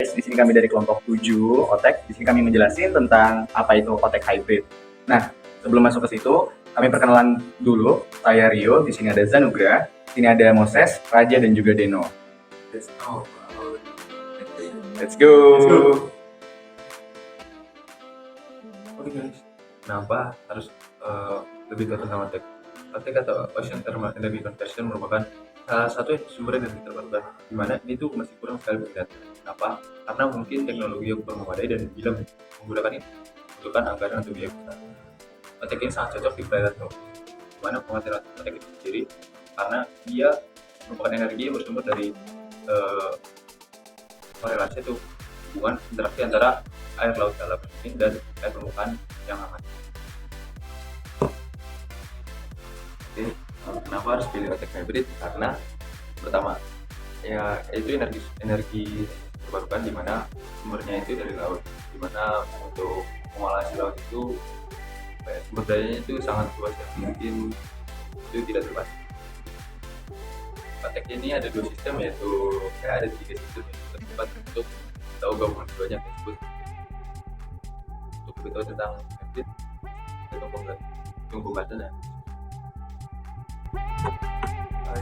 Di sini kami dari kelompok 7 Otek. Di sini kami menjelaskan tentang apa itu Otek Hybrid. Nah, sebelum masuk ke situ, kami perkenalan dulu. Saya Rio, di sini ada Zanugra, di sini ada Moses, Raja, dan juga Deno. Let's go. Let's go. Oke guys, kenapa harus lebih tahu tentang Otek? Otek atau Ocean Thermal Energy Conversion merupakan salah satu sumber energi terbarukan, di mana ini tuh masih kurang sekali berminat. Kenapa? Karena mungkin teknologi yang kurang memadai dan bila menggunakan ini membutuhkan anggaran untuk biaya besar. Otek ini sangat cocok di perairan tropis, di mana pengertian Otek itu sendiri karena dia merupakan energi yang bersumber dari korelasi itu hubungan interaksi antara air laut dalam dan air permukaan yang hangat. Oke, kenapa harus pilih Otek Hybrid? Karena pertama, ya itu energi terbarukan di mana sumbernya itu dari laut, di mana untuk pengolahan hasil laut itu sumber dayanya itu sangat luas dan mungkin itu tidak terbatas. Otek ini ada dua sistem, yaitu ada tiga sistem yang terdapat untuk tahu gabungan keduanya tersebut. Untuk lebih tahu tentang hybrid, kita tunggu batasnya.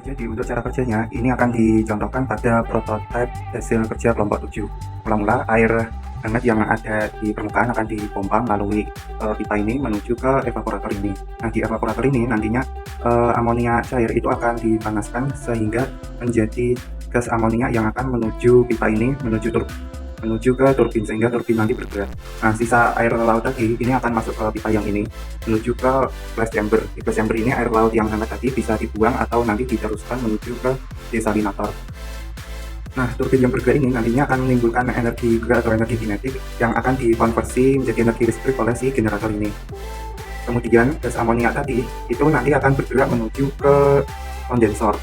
Jadi untuk cara kerjanya ini akan dicontohkan pada prototipe hasil kerja kelompok 7. Mula-mula air hangat yang ada di permukaan akan dipompa melalui pipa ini menuju ke evaporator ini. Nah, di evaporator ini nantinya amonia cair itu akan dipanaskan sehingga menjadi gas amonia yang akan menuju pipa ini menuju ke turbin, sehingga turbin nanti bergerak. Nah, sisa air laut tadi ini akan masuk ke pipa yang ini menuju ke flash chamber. Di flash chamber ini air laut yang hangat tadi bisa dibuang atau nanti diteruskan menuju ke desalinator. Nah, turbin yang bergerak ini nantinya akan menimbulkan energi gerak atau energi kinetik yang akan dikonversi menjadi energi listrik oleh si generator ini. Kemudian gas amonia tadi itu nanti akan bergerak menuju ke kondensor.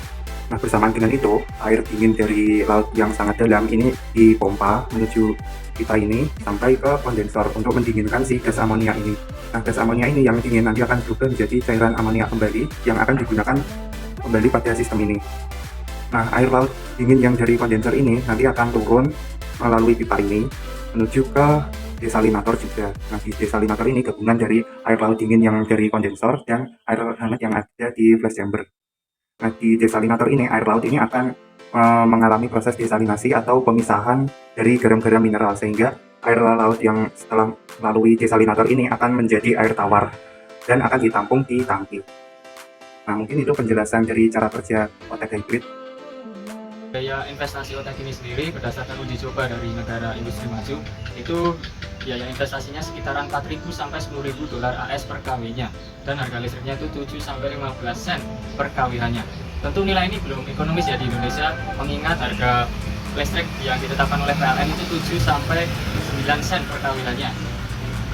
Nah, bersamaan dengan itu, air dingin dari laut yang sangat dalam ini dipompa menuju pipa ini sampai ke kondensor untuk mendinginkan si gas amonia ini. Nah, gas amonia ini yang dingin nanti akan berubah menjadi cairan amonia kembali yang akan digunakan kembali pada sistem ini. Nah, air laut dingin yang dari kondensor ini nanti akan turun melalui pipa ini menuju ke desalinator juga. Nah, di desalinator ini gabungan dari air laut dingin yang dari kondensor dan air hangat yang ada di flash chamber. Nah, di desalinator ini, air laut ini akan mengalami proses desalinasi atau pemisahan dari garam-garam mineral, sehingga air laut yang setelah melalui desalinator ini akan menjadi air tawar dan akan ditampung di tangki. Nah, mungkin itu penjelasan dari cara kerja Otek Hybrid. Biaya investasi Otek ini sendiri berdasarkan uji coba dari negara industri maju itu biaya investasinya sekitaran 4.000 sampai 10.000 dolar AS per kW-nya, dan harga listriknya itu 7 sampai 15 sen per kWh-nya. Tentu nilai ini belum ekonomis ya di Indonesia, mengingat harga listrik yang ditetapkan oleh PLN itu 7 sampai 9 sen per kWh-nya.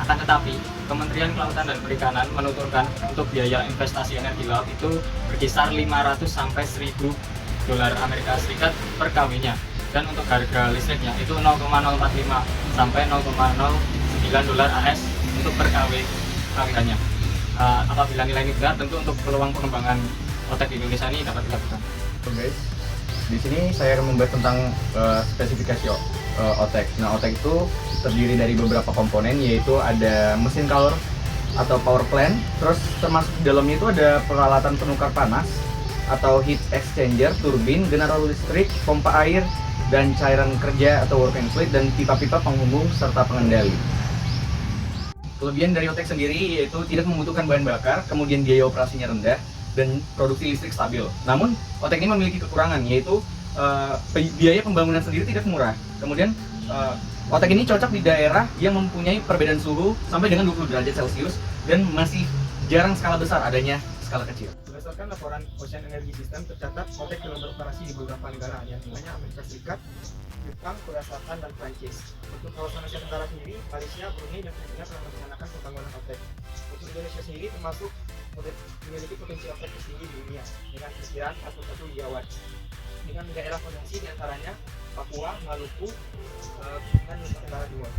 Akan tetapi, Kementerian Kelautan dan Perikanan menuturkan untuk biaya investasi energi laut itu berkisar 500 sampai 1.000 dolar Amerika Serikat per kW-nya, dan untuk harga listriknya itu 0,045 sampai 0,09 dolar AS untuk per kWh-nya. Apabila nilai ini benar, tentu untuk peluang pengembangan Otek di Indonesia ini dapat dilakukan. Oke guys, di sini saya akan membahas tentang spesifikasi Otek. Nah, Otek itu terdiri dari beberapa komponen, yaitu ada mesin kalor atau power plant, terus termasuk di dalamnya itu ada peralatan penukar panas atau heat exchanger, turbin, generator listrik, pompa air, dan cairan kerja atau working fluid, dan pipa-pipa penghubung serta pengendali. Kelebihan dari Otek sendiri yaitu tidak membutuhkan bahan bakar, kemudian biaya operasinya rendah, dan produksi listrik stabil. Namun Otek ini memiliki kekurangan, yaitu biaya pembangunan sendiri tidak murah. Kemudian Otek ini cocok di daerah yang mempunyai perbedaan suhu sampai dengan 20 derajat Celcius dan masih jarang skala besar, adanya skala kecil. Berdasarkan laporan Ocean Energy System, tercatat Otek telah beroperasi di beberapa negara, antaranya Amerika Serikat, Jepang, Korea Selatan, dan Prancis. Untuk kawasan Asia Tenggara sendiri, Malaysia, Brunei, dan Filipina telah melaksanakan pembangunan Otek. Untuk Indonesia sendiri termasuk memiliki potensi Otek tertinggi di dunia dengan perkiraan 41 gigawatt, dengan daerah potensi diantaranya Papua, Maluku, dan Nusa Tenggara Timur.